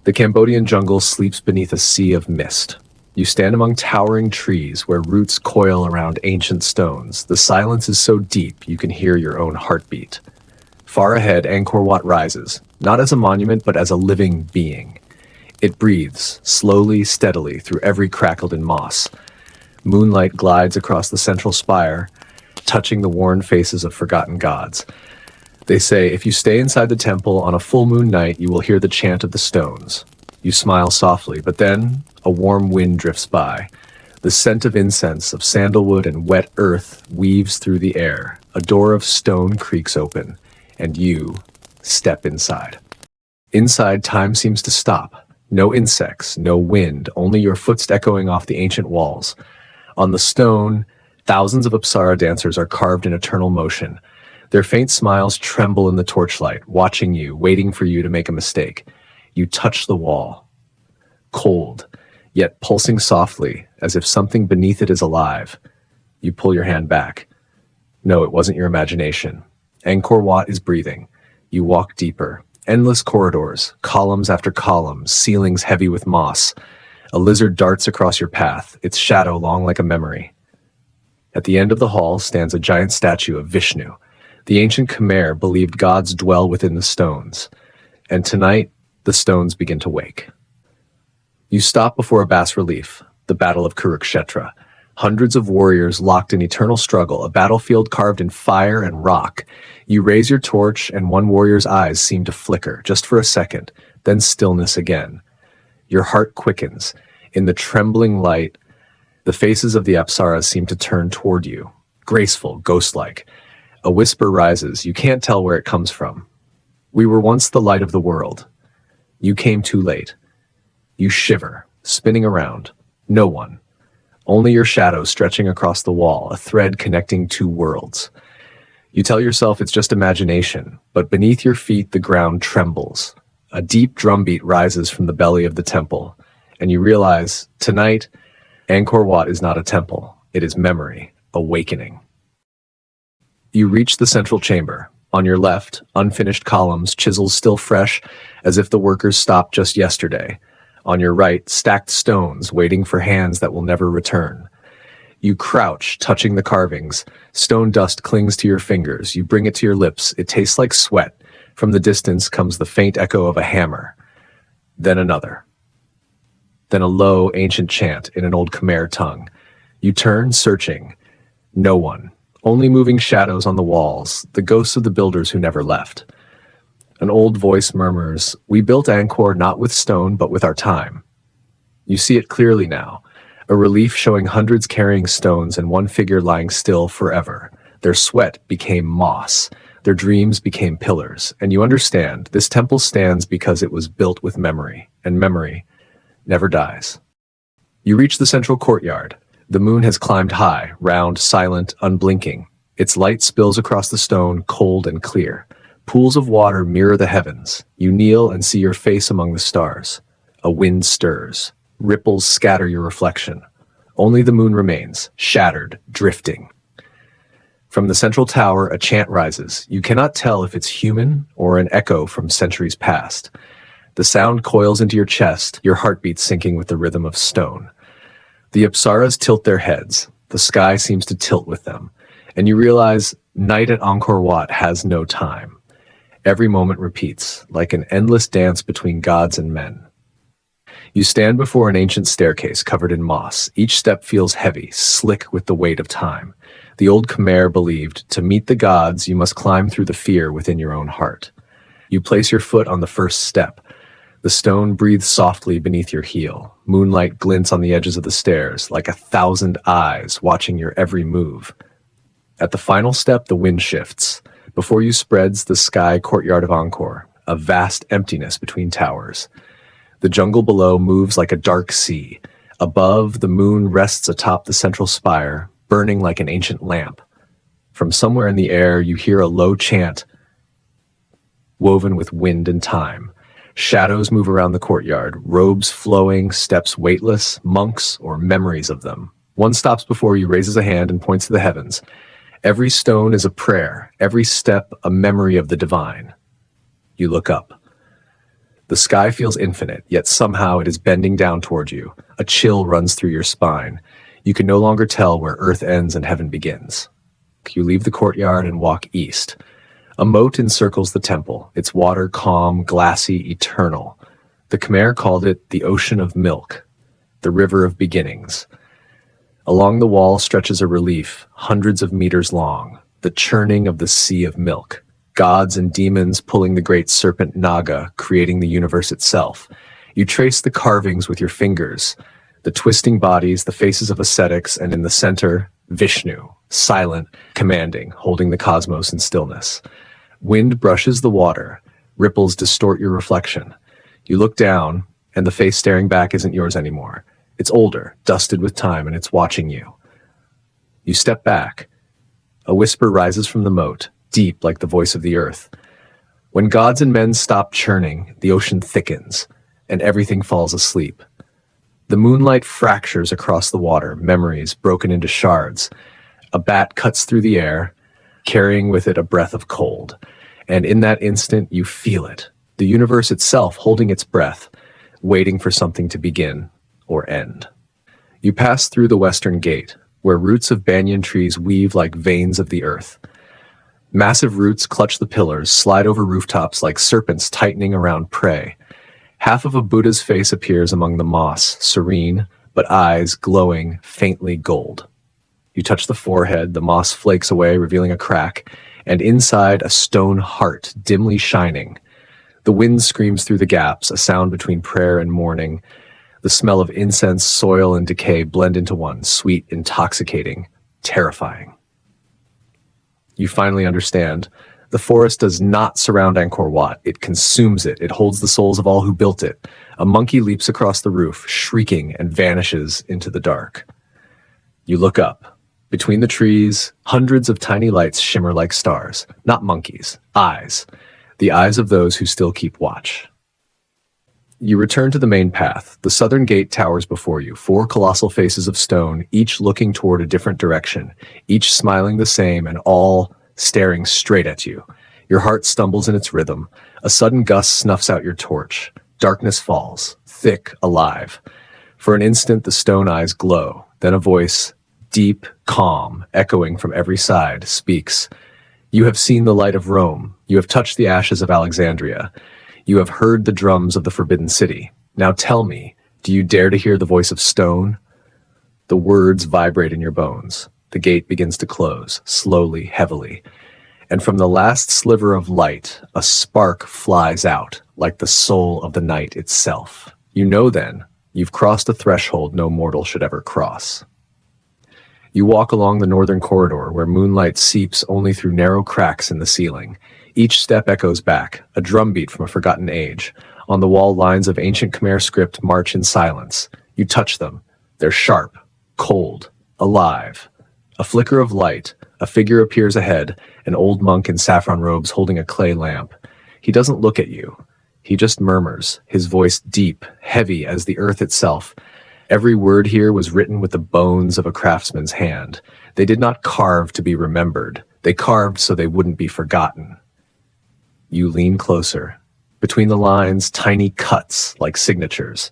The Cambodian jungle sleeps beneath a sea of mist. You stand among towering trees where roots coil around ancient stones. The silence is so deep you can hear your own heartbeat. Far ahead, Angkor Wat rises, not as a monument but as a living being. It breathes, slowly, steadily, through every crackle in moss. Moonlight glides across the central spire, touching the worn faces of forgotten gods. They say if you stay inside the temple on a full moon night, you will hear the chant of the stones. You smile softly, but then a warm wind drifts by. The scent of incense, of sandalwood and wet earth weaves through the air. A door of stone creaks open, and you step inside. Inside, time seems to stop. No insects, no wind, only your footsteps echoing off the ancient walls. On the stone, thousands of Apsara dancers are carved in eternal motion. Their faint smiles tremble in the torchlight, watching you, waiting for you to make a mistake. You touch the wall. Cold, yet pulsing softly, as if something beneath it is alive. You pull your hand back. No, it wasn't your imagination. Angkor Wat is breathing. You walk deeper. Endless corridors, columns after columns, ceilings heavy with moss. A lizard darts across your path, its shadow long like a memory. At the end of the hall stands a giant statue of Vishnu. The ancient Khmer believed gods dwell within the stones. And tonight, the stones begin to wake. You stop before a bas-relief, the Battle of Kurukshetra. Hundreds of warriors locked in eternal struggle, a battlefield carved in fire and rock. You raise your torch, and one warrior's eyes seem to flicker, just for a second, then stillness again. Your heart quickens. In the trembling light, the faces of the Apsaras seem to turn toward you, graceful, ghost-like. A whisper rises. You can't tell where it comes from. We were once the light of the world. You came too late. You shiver, spinning around. No one. Only your shadow stretching across the wall, a thread connecting two worlds. You tell yourself it's just imagination, but beneath your feet the ground trembles. A deep drumbeat rises from the belly of the temple, and you realize, tonight, Angkor Wat is not a temple. It is memory, awakening. You reach the central chamber. On your left, unfinished columns, chisels still fresh, as if the workers stopped just yesterday. On your right, stacked stones, waiting for hands that will never return. You crouch, touching the carvings. Stone dust clings to your fingers. You bring it to your lips. It tastes like sweat. From the distance comes the faint echo of a hammer. Then another. Then a low, ancient chant in an old Khmer tongue. You turn, searching. No one. Only moving shadows on the walls, the ghosts of the builders who never left. An old voice murmurs, "We built Angkor not with stone, but with our time." You see it clearly now, a relief showing hundreds carrying stones and one figure lying still forever. Their sweat became moss, their dreams became pillars, and you understand, this temple stands because it was built with memory, and memory never dies. You reach the central courtyard. The moon has climbed high, round, silent, unblinking. Its light spills across the stone, cold and clear. Pools of water mirror the heavens. You kneel and see your face among the stars. A wind stirs. Ripples scatter your reflection. Only the moon remains, shattered, drifting. From the central tower, a chant rises. You cannot tell if it's human or an echo from centuries past. The sound coils into your chest, your heartbeat syncing with the rhythm of stone. The Apsaras tilt their heads. The sky seems to tilt with them. And you realize night at Angkor Wat has no time. Every moment repeats, like an endless dance between gods and men. You stand before an ancient staircase covered in moss. Each step feels heavy, slick with the weight of time. The old Khmer believed, to meet the gods, you must climb through the fear within your own heart. You place your foot on the first step. The stone breathes softly beneath your heel. Moonlight glints on the edges of the stairs, like 1,000 eyes watching your every move. At the final step, the wind shifts. Before you spreads the sky courtyard of Angkor, a vast emptiness between towers. The jungle below moves like a dark sea. Above, the moon rests atop the central spire, burning like an ancient lamp. From somewhere in the air, you hear a low chant, woven with wind and time. Shadows move around the courtyard, robes flowing, steps weightless, monks or memories of them. One stops before you, raises a hand and points to the heavens. Every stone is a prayer, every step a memory of the divine. You look up. The sky feels infinite, yet somehow it is bending down toward you. A chill runs through your spine. You can no longer tell where earth ends and heaven begins. You leave the courtyard and walk east. A moat encircles the temple, its water calm, glassy, eternal. The Khmer called it the Ocean of Milk, the River of Beginnings. Along the wall stretches a relief, hundreds of meters long, the churning of the Sea of Milk. Gods and demons pulling the great serpent Naga, creating the universe itself. You trace the carvings with your fingers, the twisting bodies, the faces of ascetics, and in the center, Vishnu, silent, commanding, holding the cosmos in stillness. Wind brushes the water, ripples distort your reflection. You look down, and the face staring back isn't yours anymore. It's older, dusted with time, and it's watching you. You step back. A whisper rises from the moat, deep like the voice of the earth. When gods and men stop churning, the ocean thickens, and everything falls asleep. The moonlight fractures across the water, memories broken into shards. A bat cuts through the air, carrying with it a breath of cold. And in that instant, you feel it. The universe itself holding its breath, waiting for something to begin or end. You pass through the western gate, where roots of banyan trees weave like veins of the earth. Massive roots clutch the pillars, slide over rooftops like serpents tightening around prey. Half of a Buddha's face appears among the moss, serene, but eyes glowing faintly gold. You touch the forehead, the moss flakes away, revealing a crack, and inside a stone heart, dimly shining. The wind screams through the gaps, a sound between prayer and mourning. The smell of incense, soil, and decay blend into one, sweet, intoxicating, terrifying. You finally understand. The forest does not surround Angkor Wat. It consumes it. It holds the souls of all who built it. A monkey leaps across the roof, shrieking, and vanishes into the dark. You look up. Between the trees, hundreds of tiny lights shimmer like stars. Not monkeys, eyes. The eyes of those who still keep watch. You return to the main path. The southern gate towers before you, 4 colossal faces of stone, each looking toward a different direction, each smiling the same and all staring straight at you. Your heart stumbles in its rhythm. A sudden gust snuffs out your torch. Darkness falls, thick, alive. For an instant, the stone eyes glow. Then a voice, deep, calm, echoing from every side, speaks. You have seen the light of Rome. You have touched the ashes of Alexandria. You have heard the drums of the Forbidden City. Now tell me, do you dare to hear the voice of stone? The words vibrate in your bones. The gate begins to close, slowly, heavily. And from the last sliver of light, a spark flies out, like the soul of the night itself. You know then, you've crossed a threshold no mortal should ever cross. You walk along the northern corridor, where moonlight seeps only through narrow cracks in the ceiling. Each step echoes back, a drumbeat from a forgotten age. On the wall, lines of ancient Khmer script march in silence. You touch them. They're sharp, cold, alive. A flicker of light, a figure appears ahead, an old monk in saffron robes holding a clay lamp. He doesn't look at you. He just murmurs, his voice deep, heavy as the earth itself. Every word here was written with the bones of a craftsman's hand. They did not carve to be remembered. They carved so they wouldn't be forgotten. You lean closer. Between the lines, tiny cuts like signatures.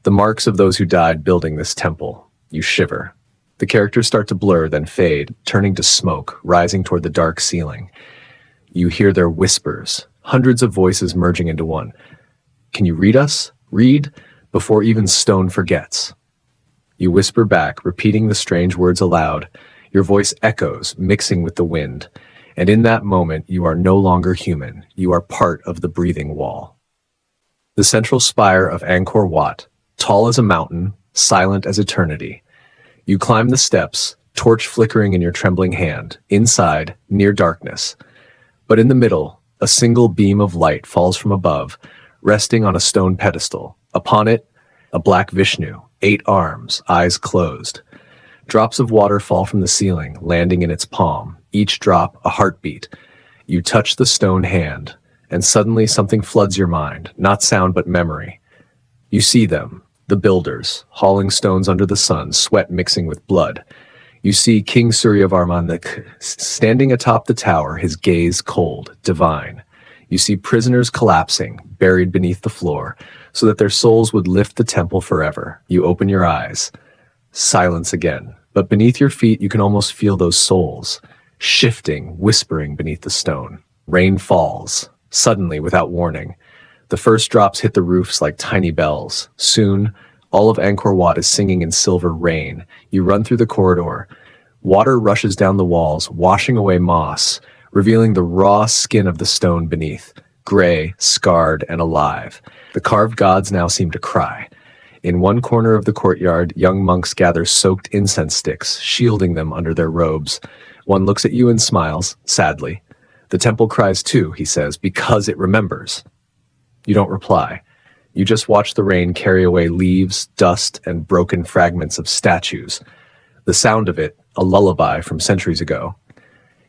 The marks of those who died building this temple. You shiver. The characters start to blur, then fade, turning to smoke, rising toward the dark ceiling. You hear their whispers, hundreds of voices merging into one. Can you read us? Read? Before even stone forgets. You whisper back, repeating the strange words aloud. Your voice echoes, mixing with the wind. And in that moment, you are no longer human. You are part of the breathing wall. The central spire of Angkor Wat, tall as a mountain, silent as eternity. You climb the steps, torch flickering in your trembling hand, inside, near darkness. But in the middle, a single beam of light falls from above, resting on a stone pedestal. Upon it, a black Vishnu, 8 arms, eyes closed. Drops of water fall from the ceiling, landing in its palm, each drop a heartbeat. You touch the stone hand, and suddenly something floods your mind, not sound but memory. You see them, the builders, hauling stones under the sun, sweat mixing with blood. You see King Suryavarman standing atop the tower, his gaze cold, divine. You see prisoners collapsing, buried beneath the floor, so that their souls would lift the temple forever. You open your eyes. Silence again. But beneath your feet, you can almost feel those souls, shifting, whispering beneath the stone. Rain falls, suddenly, without warning. The first drops hit the roofs like tiny bells. Soon, all of Angkor Wat is singing in silver rain. You run through the corridor. Water rushes down the walls, washing away moss, revealing the raw skin of the stone beneath, gray, scarred, and alive. The carved gods now seem to cry. In one corner of the courtyard, young monks gather soaked incense sticks, shielding them under their robes. One looks at you and smiles, sadly. The temple cries too, he says, because it remembers. You don't reply. You just watch the rain carry away leaves, dust, and broken fragments of statues. The sound of it, a lullaby from centuries ago.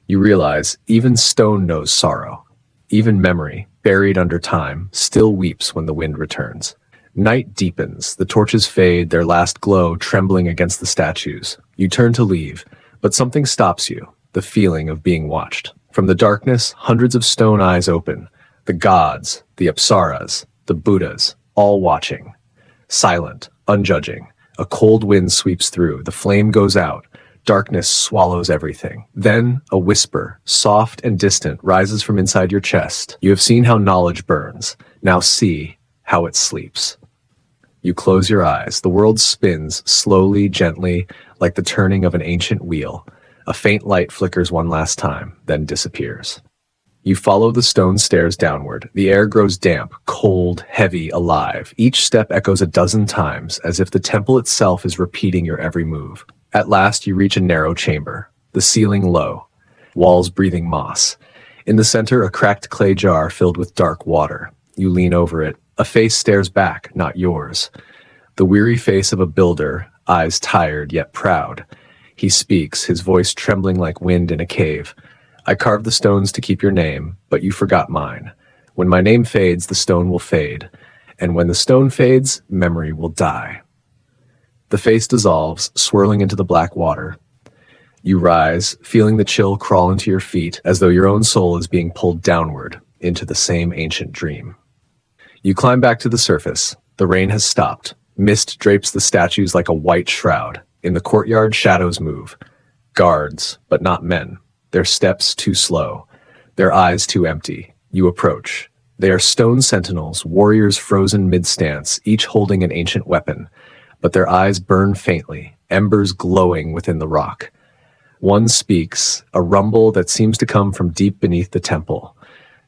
You realize even stone knows sorrow. Even memory, buried under time, still weeps when the wind returns. Night deepens, the torches fade, their last glow trembling against the statues. You turn to leave, but something stops you, the feeling of being watched. From the darkness, hundreds of stone eyes open. The gods, the apsaras, the Buddhas, all watching. Silent, unjudging. A cold wind sweeps through, the flame goes out. Darkness swallows everything. Then, a whisper, soft and distant, rises from inside your chest. You have seen how knowledge burns. Now see how it sleeps. You close your eyes. The world spins, slowly, gently, like the turning of an ancient wheel. A faint light flickers one last time, then disappears. You follow the stone stairs downward. The air grows damp, cold, heavy, alive. Each step echoes a dozen times, as if the temple itself is repeating your every move. At last, you reach a narrow chamber, the ceiling low, walls breathing moss. In the center, a cracked clay jar filled with dark water. You lean over it. A face stares back, not yours. The weary face of a builder, eyes tired yet proud. He speaks, his voice trembling like wind in a cave. I carved the stones to keep your name, but you forgot mine. When my name fades, the stone will fade. And when the stone fades, memory will die. The face dissolves, swirling into the black water. You rise, feeling the chill crawl into your feet, as though your own soul is being pulled downward into the same ancient dream. You climb back to the surface. The rain has stopped. Mist drapes the statues like a white shroud. In the courtyard, shadows move. Guards, but not men. Their steps too slow. Their eyes too empty. You approach. They are stone sentinels, warriors frozen mid-stance, each holding an ancient weapon. But their eyes burn faintly, embers glowing within the rock. One speaks, a rumble that seems to come from deep beneath the temple.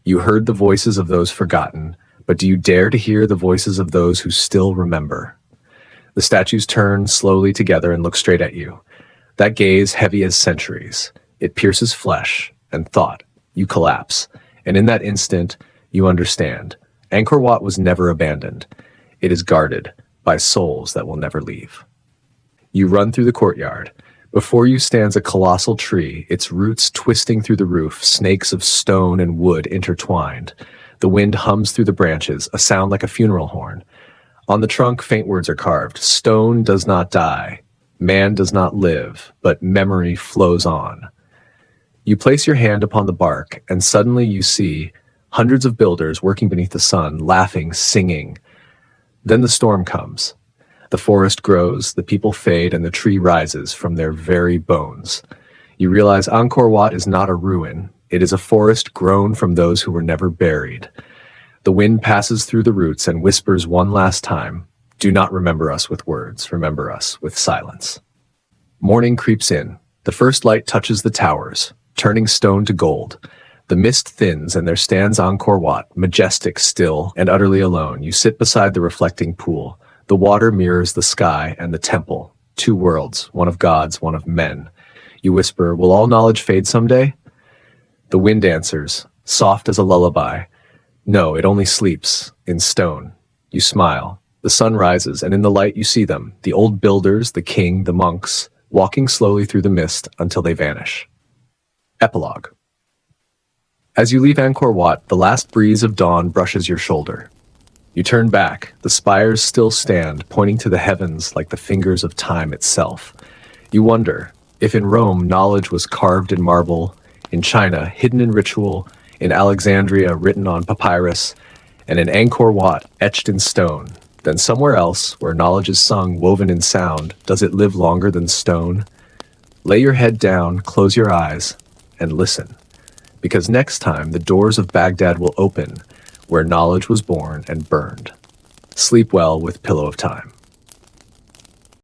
You heard the voices of those forgotten, but do you dare to hear the voices of those who still remember? The statues turn slowly together and look straight at you. That gaze heavy as centuries. It pierces flesh and thought. You collapse, and in that instant, you understand. Angkor Wat was never abandoned. It is guarded by souls that will never leave. You run through the courtyard. Before you stands a colossal tree, its roots twisting through the roof, snakes of stone and wood intertwined. The wind hums through the branches, a sound like a funeral horn. On the trunk, faint words are carved. Stone does not die. Man does not live, but memory flows on. You place your hand upon the bark, and suddenly you see hundreds of builders working beneath the sun, laughing, singing. Then the storm comes. The forest grows, the people fade, and the tree rises from their very bones. You realize Angkor Wat is not a ruin. It is a forest grown from those who were never buried. The wind passes through the roots and whispers one last time, do not remember us with words, remember us with silence. Morning creeps in. The first light touches the towers, turning stone to gold. The mist thins and there stands Angkor Wat, majestic, still, and utterly alone. You sit beside the reflecting pool. The water mirrors the sky and the temple. Two worlds, one of gods, one of men. You whisper, will all knowledge fade someday? The wind answers, soft as a lullaby. No, it only sleeps, in stone. You smile. The sun rises, and in the light you see them, the old builders, the king, the monks, walking slowly through the mist until they vanish. Epilogue. As you leave Angkor Wat, the last breeze of dawn brushes your shoulder. You turn back. The spires still stand, pointing to the heavens like the fingers of time itself. You wonder, if in Rome knowledge was carved in marble, in China hidden in ritual, in Alexandria written on papyrus, and in Angkor Wat etched in stone, then somewhere else, where knowledge is sung woven in sound, does it live longer than stone? Lay your head down, close your eyes, and listen, because next time the doors of Baghdad will open, where knowledge was born and burned. Sleep well with Pillow of Time.